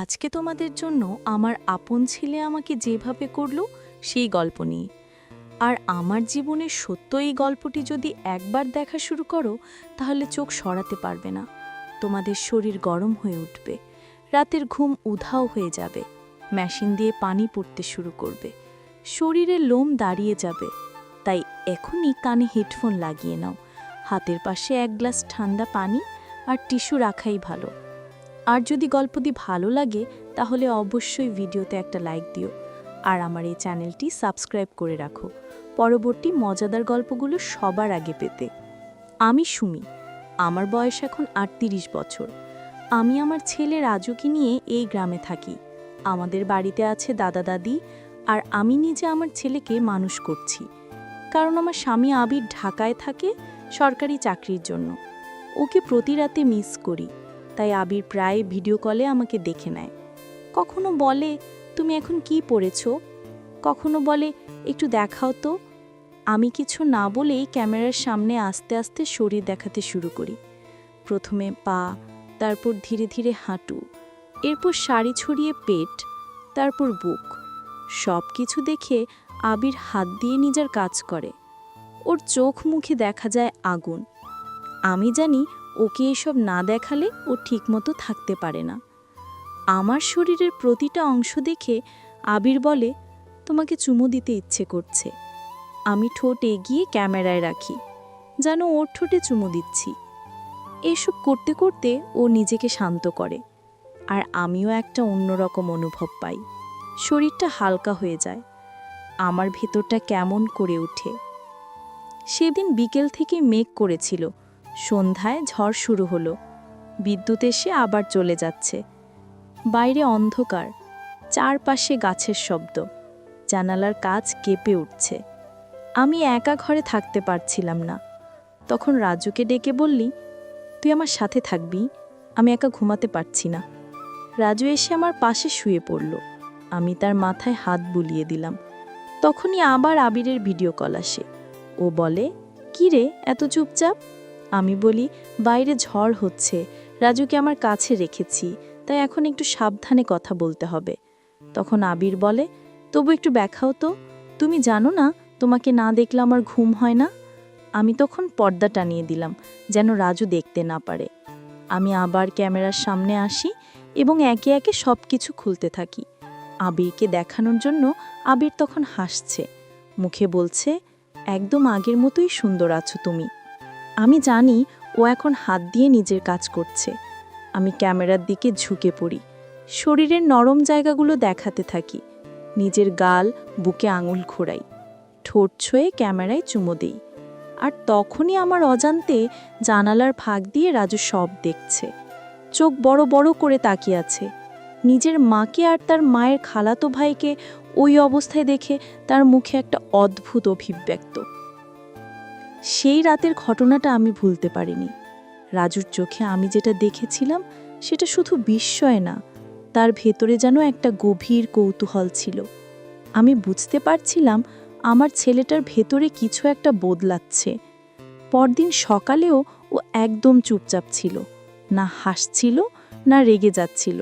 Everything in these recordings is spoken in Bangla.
আজকে তোমাদের জন্য আমার আপন ছেলে আমাকে যেভাবে করলো সেই গল্প নিয়ে। আর আমার জীবনের সত্য এই গল্পটি যদি একবার দেখা শুরু করো তাহলে চোখ সরাতে পারবে না। তোমাদের শরীর গরম হয়ে উঠবে, রাতের ঘুম উধাও হয়ে যাবে, মেশিন দিয়ে পানি পড়তে শুরু করবে, শরীরের লোম দাঁড়িয়ে যাবে। তাই এখনই কানে হেডফোন লাগিয়ে নাও, হাতের পাশে এক গ্লাস ঠান্ডা পানি আর টিস্যু রাখাই ভালো। আর যদি গল্পটি ভালো লাগে তাহলে অবশ্যই ভিডিওতে একটা লাইক দিও আর আমার এই চ্যানেলটি সাবস্ক্রাইব করে রাখো পরবর্তী মজাদার গল্পগুলো সবার আগে পেতে। আমি সুমি, আমার বয়স এখন ৩৮ বছর। আমি আমার ছেলে রাজুকে নিয়ে এই গ্রামে থাকি। আমাদের বাড়িতে আছে দাদা দাদি, আর আমি নিজে আমার ছেলেকে মানুষ করছি। কারণ আমার স্বামী আবির ঢাকায় থাকে সরকারি চাকরির জন্য। ওকে প্রতি রাতে মিস করি, তাই আবির প্রায় ভিডিও কলে আমাকে দেখে নেয়। কখনো বলে তুমি এখন কি পড়েছ, কখনো বলে একটু দেখাও তো। আমি কিছু না বলেই ক্যামেরার সামনে আস্তে আস্তে শরীর দেখাতে শুরু করি। প্রথমে পা, তারপর ধীরে ধীরে হাঁটু, এরপর শাড়ি ছড়িয়ে পেট, তারপর বুক। সব কিছু দেখে আবির হাত দিয়ে নিজের কাজ করে। ওর চোখ মুখে দেখা যায় আগুন। আমি জানি ওকে এসব না দেখালে ও ঠিকমতো থাকতে পারে না। আমার শরীরের প্রতিটা অংশ দেখে আবির বলে তোমাকে চুমু দিতে ইচ্ছে করছে। আমি ঠোঁট এগিয়ে ক্যামেরায় রাখি, যেন ওর ঠোঁটে চুমু দিচ্ছি। এসব করতে করতে ও নিজেকে শান্ত করে, আর আমিও একটা অন্যরকম অনুভব পাই। শরীরটা হালকা হয়ে যায়, আমার ভেতরটা কেমন করে ওঠে। সেদিন বিকেল থেকে মেঘ করেছিল, সন্ধ্যায় ঝড় শুরু হলো। বিদ্যুৎ এসে আবার চলে যাচ্ছে। বাইরে অন্ধকার, চারপাশে গাছের শব্দ, জানালার কাচ কেঁপে উঠছে। আমি একা ঘরে থাকতে পারছিলাম না। তখন রাজুকে ডেকে বললি, তুই আমার সাথে থাকবি, আমি একা ঘুমাতে পারছি না। রাজু এসে আমার পাশে শুয়ে পড়ল। আমি তার মাথায় হাত বুলিয়ে দিলাম। তখনই আবার আবিরের ভিডিও কল আসে। ও বলে, কি রে এত চুপচাপ? আমি বলি, বাইরে ঝড় হচ্ছে, রাজুকে আমার কাছে রেখেছি, তাই এখন একটু সাবধানে কথা বলতে হবে। তখন আবির বলে, তবু একটু দেখাও তো, তুমি জানো না তোমাকে না দেখলে আমার ঘুম হয় না। আমি তখন পর্দা টানিয়ে দিলাম, যেন রাজু দেখতে না পারে। আমি আবার ক্যামেরার সামনে আসি এবং একে একে সব কিছু খুলতে থাকি। আবিরকে দেখানোর জন্য আবির তখন হাসছে, মুখে বলছে, একদম আগের মতোই সুন্দর আছো তুমি। আমি জানি ও এখন হাত দিয়ে নিজের কাজ করছে। আমি ক্যামেরার দিকে ঝুঁকে পড়ি, শরীরের নরম জায়গাগুলো দেখাতে থাকি। নিজের গাল, বুকে আঙুল ঘোরাই, ঠোঁট ছুঁয়ে ক্যামেরায় চুমো দেই। আর তখনই আমার অজান্তে জানালার ফাঁক দিয়ে রাজু সব দেখছে। চোখ বড় বড় করে তাকিয়ে আছে। নিজের মাকে আর তার মায়ের খালাতো ভাইকে ওই অবস্থায় দেখে তার মুখে একটা অদ্ভুত অভিব্যক্ত। সেই রাতের ঘটনাটা আমি ভুলতে পারিনি। রাজুর চোখে আমি যেটা দেখেছিলাম সেটা শুধু বিস্ময় না, তার ভেতরে যেন একটা গভীর কৌতূহল ছিল। আমি বুঝতে পারছিলাম আমার ছেলেটার ভেতরে কিছু একটা বদলাচ্ছে। পরদিন সকালেও ও একদম চুপচাপ ছিল, না হাসছিল না রেগে যাচ্ছিল।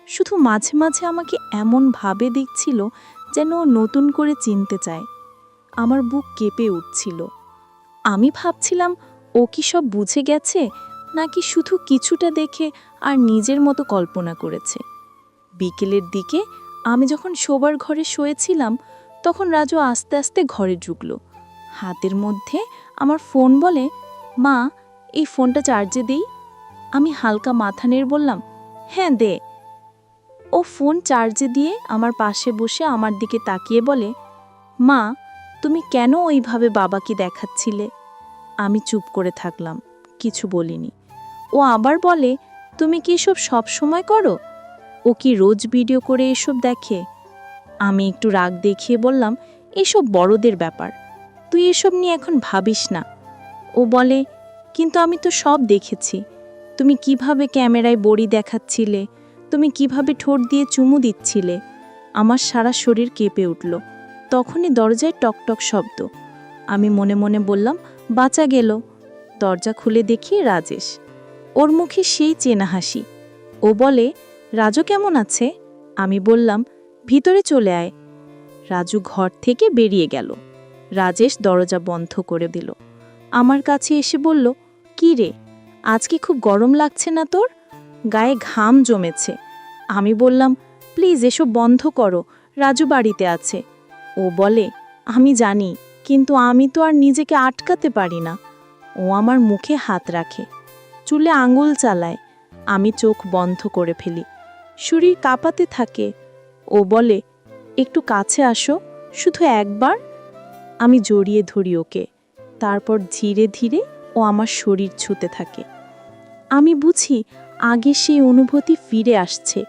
শুধু মাঝে মাঝে আমাকে এমন ভাবে দেখছিল যেন ও নতুন করে চিনতে চায়। আমার বুক কেঁপে উঠছিল। আমি ভাবছিলাম ও কি সব বুঝে গেছে, নাকি শুধু কিছুটা দেখে আর নিজের মতো কল্পনা করেছে। বিকেলের দিকে আমি যখন শোবার ঘরে শুয়েছিলাম, তখন রাজু আস্তে আস্তে ঘরে ঢুকল। হাতের মধ্যে আমার ফোন। বলে, মা, এই ফোনটা চার্জে দেই। আমি হালকা মাথা নেড়ে বললাম, হ্যাঁ দে। ও ফোন চার্জে দিয়ে আমার পাশে বসে আমার দিকে তাকিয়ে বলে, মা, তুমি কেন ওইভাবে বাবাকে দেখাচ্ছিলে? আমি চুপ করে থাকলাম, কিছু বলিনি। ও আবার বলে, তুমি কি এসব সব সময় করো? ও কি রোজ ভিডিও করে এসব দেখে? আমি একটু রাগ দেখিয়ে বললাম, এসব বড়দের ব্যাপার, তুই এসব নিয়ে এখন ভাবিস না। ও বলে, কিন্তু আমি তো সব দেখেছি। তুমি কিভাবে ক্যামেরায় বড়ি দেখাচ্ছিলে, তুমি কিভাবে ঠোঁট দিয়ে চুমু দিচ্ছিলে। আমার সারা শরীর কেঁপে উঠল। তখনই দরজায় টকটক শব্দ। আমি মনে মনে বললাম, বাঁচা গেল। দরজা খুলে দেখি রাজেশ। ওর মুখে সেই চেনা হাসি। ও বলে, রাজু কেমন আছে? আমি বললাম, ভিতরে চলে আয়। রাজু ঘর থেকে বেরিয়ে গেল। রাজেশ দরজা বন্ধ করে দিল। আমার কাছে এসে বলল, কি রে, আজকে খুব গরম লাগছে না তোর? গায়ে ঘাম জমেছে। আমি বললাম, প্লিজ এসব বন্ধ করো, রাজু বাড়িতে আছে। ও বলে, আমি জানি, কিন্তু আমি তো আর নিজেকে আটকাতে পারি না। ও আমার মুখে হাত রাখে, চুলে আঙুল চালায়। আমি চোখ বন্ধ করে ফেলি, শরীর কাঁপাতে থাকে। ও বলে, একটু কাছে আসো, শুধু একবার। আমি জড়িয়ে ধরি ওকে। তারপর ধীরে ধীরে ও আমার শরীর ছুঁতে থাকে। আমি বুঝি আগে সেই অনুভূতি ফিরে আসছে।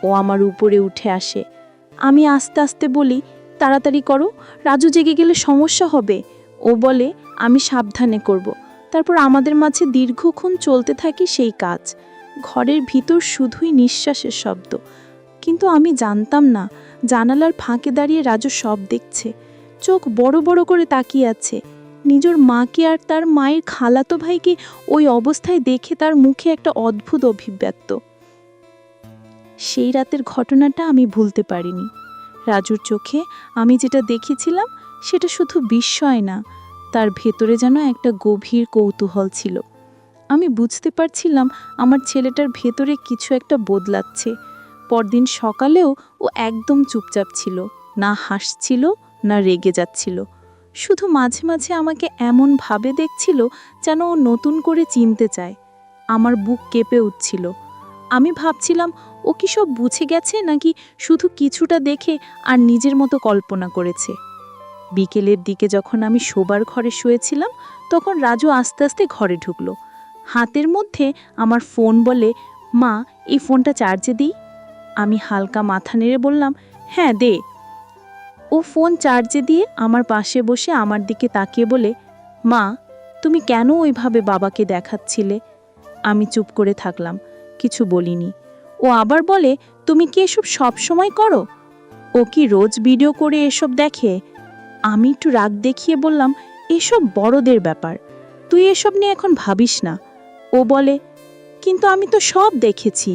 ও আমার উপরে উঠে আসে। আমি আস্তে আস্তে বলি, তাড়াতাড়ি করো, রাজু জেগে গেলে সমস্যা হবে। ও বলে, আমি সাবধানে করব। তারপর আমাদের মাঝে দীর্ঘক্ষণ চলতে থাকে সেই কাজ। ঘরের ভিতর শুধুই নিঃশ্বাসের শব্দ। কিন্তু আমি জানতাম না, জানালার ফাঁকে দাঁড়িয়ে রাজু সব দেখছে। চোখ বড় বড় করে তাকিয়ে আছে। নিজের মাকে আর তার মায়ের খালাতো ভাইকে ওই অবস্থায় দেখে তার মুখে একটা অদ্ভুত অভিব্যক্ত। সেই রাতের ঘটনাটা আমি ভুলতে পারিনি। রাজুর চোখে আমি যেটা দেখেছিলাম সেটা শুধু বিস্ময় না, তার ভেতরে যেন একটা গভীর কৌতূহল ছিল। আমি বুঝতে পারছিলাম আমার ছেলেটার ভেতরে কিছু একটা বদলাচ্ছে। পরদিন সকালেও ও একদম চুপচাপ ছিল, না হাসছিল না রেগে যাচ্ছিল। শুধু মাঝে মাঝে আমাকে এমন ভাবে দেখছিল যেন ও নতুন করে চিনতে চায়। আমার বুক কেঁপে উঠছিল। আমি ভাবছিলাম, ও কি সব বুঝে গেছে নাকি শুধু কিছুটা দেখে আর নিজের মতো কল্পনা করেছে। বিকেলের দিকে যখন আমি শোবার ঘরে শুয়েছিলাম, তখন রাজু আস্তে আস্তে ঘরে ঢুকলো। হাতের মধ্যে আমার ফোন। বলে, মা, এই ফোনটা চার্জে দিই। আমি হালকা মাথা নেড়ে বললাম, হ্যাঁ দে। ও ফোন চার্জে দিয়ে আমার পাশে বসে আমার দিকে তাকিয়ে বলে, মা, তুমি কেন ওইভাবে বাবাকে দেখাচ্ছিলে? আমি চুপ করে থাকলাম, কিছু বলিনি। ও আবার বলে, তুমি কি এসব সব সময় করো? ও কি রোজ ভিডিও করে এসব দেখে? আমি একটু রাগ দেখিয়ে বললাম, এসব বড়দের ব্যাপার, তুই এসব নিয়ে এখন ভাবিস না। ও বলে, কিন্তু আমি তো সব দেখেছি।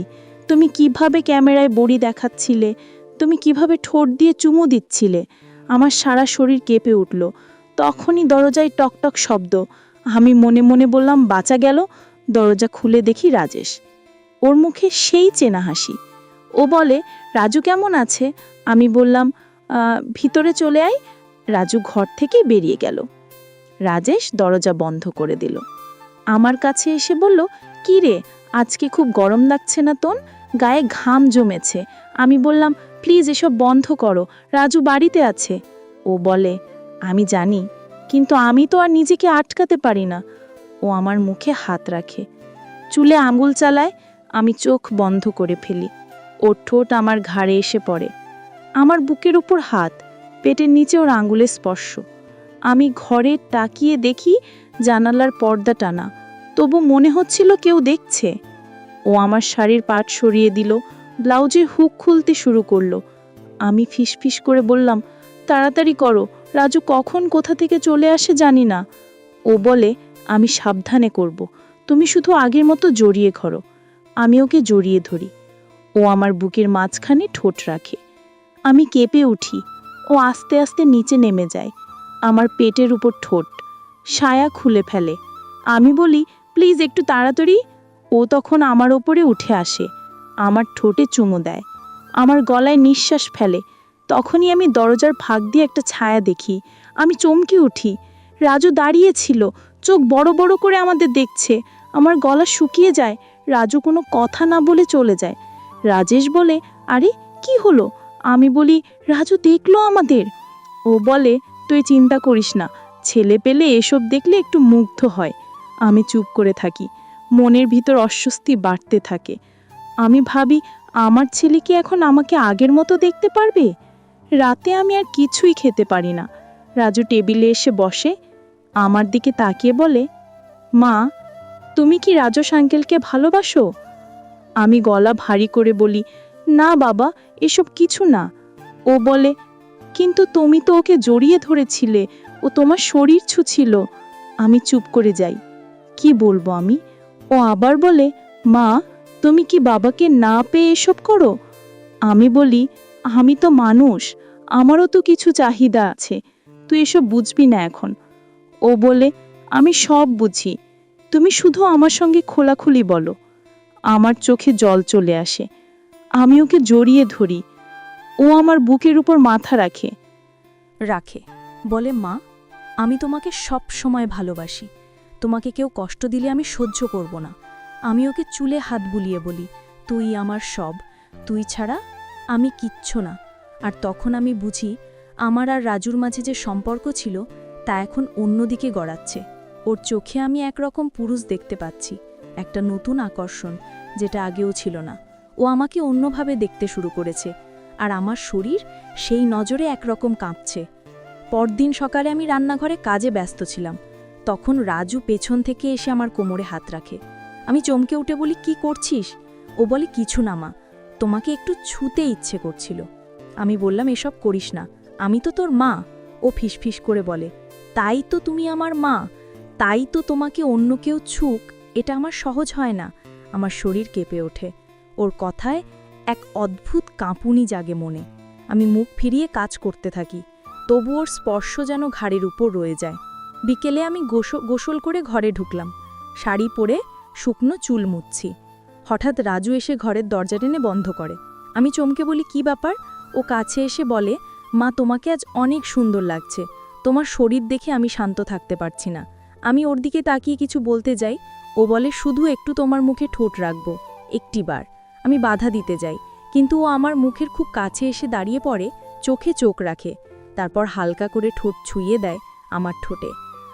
তুমি কিভাবে ক্যামেরায় বড়ি দেখাচ্ছিলে, তুমি কিভাবে ঠোঁট দিয়ে চুমু দিচ্ছিলে। আমার সারা শরীর কেঁপে উঠল। তখনই দরজায় টকটক শব্দ। আমি মনে মনে বললাম, বাঁচা গেল। দরজা খুলে দেখি রাজেশ। ওর মুখে সেই চেনা হাসি। ও বলে, রাজু কেমন আছে? আমি বললাম, ভিতরে চলে আয়। রাজু ঘর থেকে বেরিয়ে গেল। রাজেশ দরজা বন্ধ করে দিল। আমার কাছে এসে বলল, কি রে, আজকে খুব গরম লাগছে না তোর? গায়ে ঘাম জমেছে। আমি বললাম, প্লিজ এসব বন্ধ করো, রাজু বাড়িতে আছে। ও বলে, আমি জানি, কিন্তু আমি তো আর নিজেকে আটকাতে পারি না। ও আমার মুখে হাত রাখে, চুলে আঙুল চালায়। আমি চোখ বন্ধ করে ফেলি। ওর ঠোঁট আমার ঘাড়ে এসে পড়ে। আমার বুকের উপর হাত, পেটের নিচে ওর আঙুলের স্পর্শ। আমি ঘরে তাকিয়ে দেখি জানালার পর্দা টানা, তবু মনে হচ্ছিল কেউ দেখছে। ও আমার শাড়ির পাট সরিয়ে দিল, ব্লাউজের হুক খুলতে শুরু করলো। আমি ফিসফিস করে বললাম, তাড়াতাড়ি করো, রাজু কখন কোথা থেকে চলে আসে জানি না। ও বলে, আমি সাবধানে করব, তুমি শুধু আগের মতো জড়িয়ে ধরো। আমি ওকে জড়িয়ে ধরি। ও আমার বুকের মাঝখানে ঠোঁট রাখে। আমি কেঁপে উঠি। ও আস্তে আস্তে নিচে নেমে যায়, আমার পেটের উপর ঠোঁট, সায়া খুলে ফেলে। আমি বলি, প্লিজ একটু তাড়াতাড়ি। ও তখন আমার ওপরে উঠে আসে, আমার ঠোঁটে চুমু দেয়, আমার গলায় নিঃশ্বাস ফেলে। তখনই আমি দরজার ফাঁক দিয়ে একটা ছায়া দেখি। আমি চমকে উঠি। রাজু দাঁড়িয়ে ছিল, চোখ বড় বড় করে আমাদের দেখছে। আমার গলা শুকিয়ে যায়। রাজু কোনো কথা না বলে চলে যায়। রাজেশ বলে, আরে কি হলো? আমি বলি, রাজু দেখলো আমাদের। ও বলে, তুই চিন্তা করিস না, ছেলে পেলে এসব দেখলে একটু মুগ্ধ হয়। আমি চুপ করে থাকি, মনের ভিতর অস্বস্তি বাড়তে থাকে। আমি ভাবি, আমার ছেলে কি এখন আমাকে আগের মতো দেখতে পারবে? রাতে আমি আর কিছুই খেতে পারি না। রাজু টেবিলে এসে বসে, আমার দিকে তাকিয়ে বলে, মা, তুমি কি রাজেশ আঙ্কেলকে ভালোবাসো? আমি গলা ভারী করে বলি, না বাবা, এসব কিছু না। ও বলে, কিন্তু তুমি তো ওকে জড়িয়ে ধরেছিলে, ও তোমার শরীর ছুঁছিল। আমি চুপ করে যাই, কি বলবো আমি? ও আবার বলে, মা, তুমি কি বাবাকে না পেয়ে এসব করো? আমি বলি, আমি তো মানুষ, আমারও তো কিছু চাহিদা আছে, তুই এসব বুঝবি না এখন। ও বলে, আমি সব বুঝি, তুমি শুধু আমার সঙ্গে খোলাখুলি বলো। আমার চোখে জল চলে আসে, আমি ওকে জড়িয়ে ধরি, ও আমার বুকের উপর মাথা রাখে। রাখে, বলে মা, আমি তোমাকে সব সময় ভালোবাসি, তোমাকে কেউ কষ্ট দিলে আমি সহ্য করব না। আমি ওকে চুলে হাত বুলিয়ে বলি, তুই আমার সব, তুই ছাড়া আমি কিচ্ছু না। আর তখন আমি বুঝি আমার আর রাজুর মাঝে যে সম্পর্ক ছিল তা এখন অন্যদিকে গড়াচ্ছে। ওর চোখে আমি একরকম পুরুষ দেখতে পাচ্ছি, একটা নতুন আকর্ষণ যেটা আগেও ছিল না। ও আমাকে অন্যভাবে দেখতে শুরু করেছে, আর আমার শরীর সেই নজরে একরকম কাঁপছে। পরদিন সকালে আমি রান্নাঘরে কাজে ব্যস্ত ছিলাম, তখন রাজু পেছন থেকে এসে আমার কোমরে হাত রাখে। আমি চমকে উঠে বলি, কি করছিস? ও বলে, কিছু না মা, তোমাকে একটু ছুতে ইচ্ছে করছিল। আমি বললাম, এসব করিস না, আমি তো তোর মা। ও ফিসফিস করে বলে, তাই তো তুমি আমার মা, তাই তো তোমাকে অন্য কেউ ছুক এটা আমার সহজ হয় না। আমার শরীর কেঁপে ওঠে, ওর কথায় এক অদ্ভুত কাঁপুনি জাগে মনে। আমি মুখ ফিরিয়ে কাজ করতে থাকি, তবু ওর স্পর্শ যেন ঘাড়ের উপর রয়ে যায়। বিকেলে আমি গোসল করে ঘরে ঢুকলাম, শাড়ি পরে শুকনো চুল মুছছি। হঠাৎ রাজু এসে ঘরের দরজা টেনে বন্ধ করে। আমি চমকে বলি, কি ব্যাপার? ও কাছে এসে বলে, মা, তোমাকে আজ অনেক সুন্দর লাগছে, তোমার শরীর দেখে আমি শান্ত থাকতে পারছি না। আমি ওর দিকে তাকিয়ে কিছু বলতে যাই, ও বলে, শুধু একটু তোমার মুখে ঠোঁট রাখবো, একটিবার। আমি বাধা দিতে যাই, কিন্তু ও আমার মুখের খুব কাছে এসে দাঁড়িয়ে পড়ে, চোখে চোখ রাখে, তারপর হালকা করে ঠোঁট ছুঁয়ে দেয় আমার ঠোঁটে।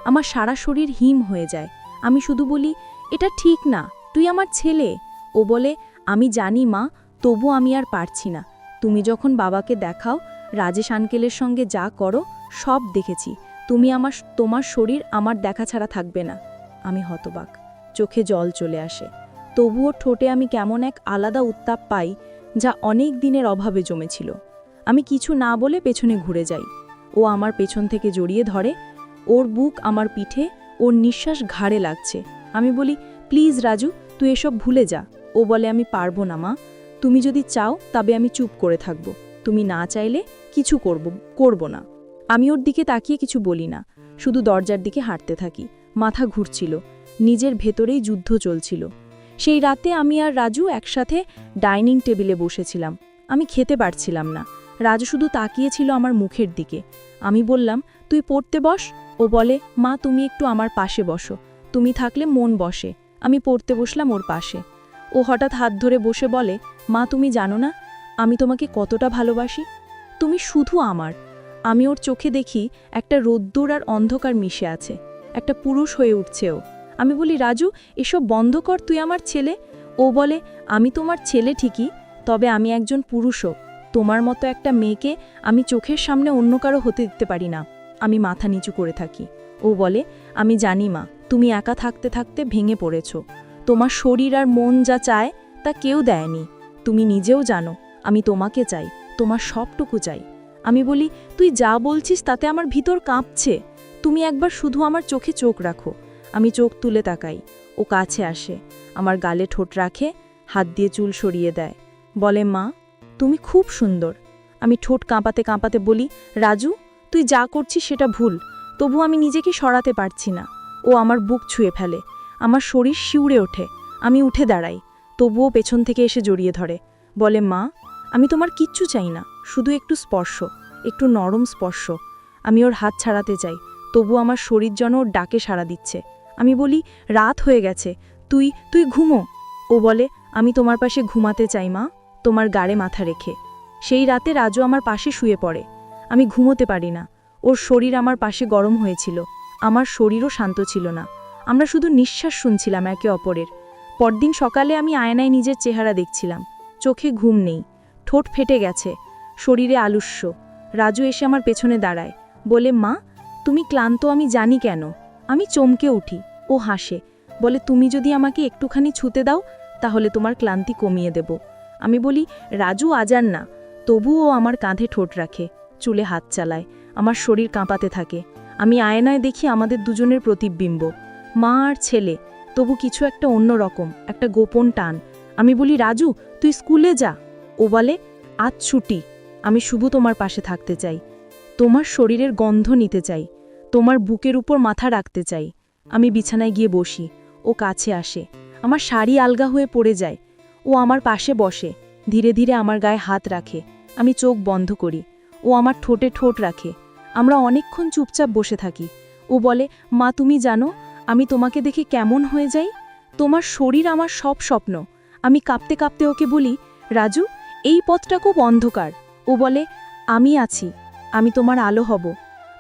আমার সারা শরীর হিম হয়ে যায়। আমি শুধু বলি, এটা ঠিক না, তুই আমার ছেলে। ও বলে, আমি জানি মা, তবু আমি আর পারছি না। তুমি যখন বাবাকে দেখাও, রাজেশ আঙ্কেলের সঙ্গে যা করো, সব দেখেছি। তোমার শরীর আমার দেখা ছাড়া থাকবে না। আমি হতবাক, চোখে জল চলে আসে। তবুও ঠোঁটে আমি কেমন এক আলাদা উত্তাপ পাই, যা অনেক দিনের অভাবে জমেছিল। আমি কিছু না বলে পেছনে ঘুরে যাই। ও আমার পেছন থেকে জড়িয়ে ধরে, ওর বুক আমার পিঠে, ওর নিঃশ্বাস ঘাড়ে লাগছে। আমি বলি, প্লিজ রাজু, তুই এসব ভুলে যা। ও বলে, আমি পারবো না মা, তুমি যদি চাও তবে আমি চুপ করে থাকব, তুমি না চাইলে কিছু করব না। আমি ওর দিকে তাকিয়ে কিছু বলি না, শুধু দরজার দিকে হাঁটতে থাকি। মাথা ঘুরছিল, নিজের ভেতরেই যুদ্ধ চলছিল। সেই রাতে আমি আর রাজু একসাথে ডাইনিং টেবিলে বসেছিলাম। আমি খেতে পারছিলাম না, রাজু শুধু তাকিয়েছিল আমার মুখের দিকে। আমি বললাম, তুই পড়তে বস। ও বলে, মা, তুমি একটু আমার পাশে বসো, তুমি থাকলে মন বসে। আমি পড়তে বসলাম ওর পাশে। ও হঠাৎ হাত ধরে বসে বলে, মা, তুমি জানো না আমি তোমাকে কতটা ভালোবাসি, তুমি শুধু আমার। আমি ওর চোখে দেখি একটা রোদ্দুর আর অন্ধকার মিশে আছে, একটা পুরুষ হয়ে উঠছে ও। আমি বলি, রাজু, এসব বন্ধ কর, তুই আমার ছেলে। ও বলে, আমি তোমার ছেলে ঠিকই, তবে আমি একজন পুরুষও। তোমার মতো একটা মেয়েকে আমি চোখের সামনে অন্য কারো হতে দিতে পারি না। আমি মাথা নিচু করে থাকি। ও বলে, আমি জানি মা, তুমি একা থাকতে থাকতে ভেঙে পড়েছ, তোমার শরীর আর মন যা চায় তা কেউ দেয়নি। তুমি নিজেও জানো আমি তোমাকে চাই, তোমার সবটুকু চাই। আমি বলি, তুই যা বলছিস তাতে আমার ভিতর কাঁপছে, তুমি একবার শুধু আমার চোখে চোখ রাখো। আমি চোখ তুলে তাকাই, ও কাছে আসে, আমার গালে ঠোঁট রাখে, হাত দিয়ে চুল সরিয়ে দেয়, বলে, মা, তুমি খুব সুন্দর। আমি ঠোঁট কাঁপাতে কাঁপাতে বলি, রাজু, তুই যা করছিস সেটা ভুল, তবু আমি নিজেকে সরাতে পারছি না। ও আমার বুক ছুঁয়ে ফেলে, আমার শরীর শিউরে ওঠে। আমি উঠে দাঁড়াই, তবুও পেছন থেকে এসে জড়িয়ে ধরে, বলে, মা, আমি তোমার কিচ্ছু চাই না, শুধু একটু স্পর্শ, একটু নরম স্পর্শ। আমি ওর হাত ছাড়াতে চাই, তবু আমার শরীর যেন ওর ডাকে সাড়া দিচ্ছে। আমি বলি, রাত হয়ে গেছে, তুই ঘুমো। ও বলে, আমি তোমার পাশে ঘুমাতে চাই মা, তোমার গাড়ে মাথা রেখে। সেই রাতে রাজু আমার পাশে শুয়ে পড়ে। আমি ঘুমোতে পারি না, ওর শরীর আমার পাশে গরম হয়েছিল, আমার শরীরও শান্ত ছিল না। আমরা শুধু নিঃশ্বাস শুনছিলাম একে অপরের। পরদিন সকালে আমি আয়নায় নিজের চেহারা দেখছিলাম, চোখে ঘুম নেই, ঠোঁট ফেটে গেছে, শরীরে আলস্য। রাজু এসে আমার পেছনে দাঁড়ায়, বলে, মা, তুমি ক্লান্ত আমি জানি কেন। আমি চমকে উঠি, ও হাসে, বলে, তুমি যদি আমাকে একটুখানি ছুতে দাও তাহলে তোমার ক্লান্তি কমিয়ে দেব। আমি বলি, রাজু, আজান না। তবুও আমার কাঁধে ঠোঁট রাখে, চুলে হাত চালায়, আমার শরীর কাঁপাতে থাকে। আমি আয়নায় দেখি আমাদের দুজনের প্রতিবিম্ব, মা আর ছেলে, তবু কিছু একটা অন্য রকম, একটা গোপন টান। আমি বলি, রাজু তুই স্কুলে যা। ও বলে, আজ ছুটি, আমি শুধু তোমার পাশে থাকতে চাই, তোমার শরীরের গন্ধ নিতে চাই, তোমার বুকের উপর মাথা রাখতে চাই। আমি বিছানায় গিয়ে বসি, ও কাছে আসে, আমার শাড়ি আলগা হয়ে পড়ে যায়। ও আমার পাশে বসে, ধীরে ধীরে আমার গায়ে হাত রাখে। আমি চোখ বন্ধ করি, ও আমার ঠোঁটে ঠোঁট রাখে। আমরা অনেকক্ষণ চুপচাপ বসে থাকি। ও বলে, মা তুমি জানো আমি তোমাকে দেখে কেমন হয়ে যাই? তোমার শরীর আমার সব স্বপ্ন। আমি কাঁপতে কাঁপতে ওকে বলি, রাজু এই পথটা খুব অন্ধকার। ও বলে, আমি আছি, আমি তোমার আলো হব।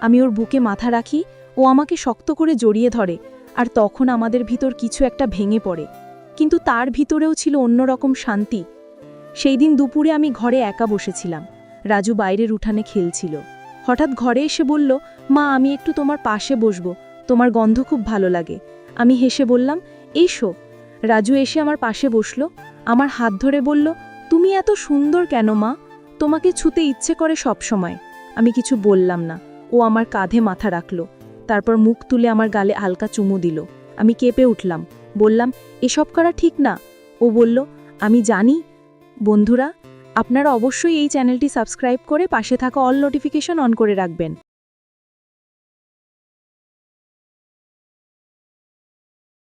আমি ওর বুকে মাথা রাখি, ও আমাকে শক্ত করে জড়িয়ে ধরে। আর তখন আমাদের ভিতর কিছু একটা ভেঙে পড়ে, কিন্তু তার ভিতরেও ছিল অন্যরকম শান্তি। সেই দিন দুপুরে আমি ঘরে একা বসেছিলাম, রাজু বাইরের উঠানে খেলছিল। হঠাৎ ঘরে এসে বলল, মা আমি একটু তোমার পাশে বসবো, তোমার গন্ধ খুব ভালো লাগে। আমি হেসে বললাম, এসো। রাজু এসে আমার পাশে বসলো, আমার হাত ধরে বলল, তুমি এত সুন্দর কেন মা? তোমাকে ছুতে ইচ্ছে করে সব সময়। আমি কিছু বললাম না। ও আমার কাঁধে মাথা রাখলো, তারপর মুখ তুলে আমার গালে হালকা চুমু দিল। আমি কেঁপে উঠলাম, বললাম, এসব করা ঠিক না। ও বলল, আমি জানি। বন্ধুরা, আপনারা অবশ্যই এই চ্যানেলটি সাবস্ক্রাইব করে পাশে থাকা অল নোটিফিকেশন অন করে রাখবেন।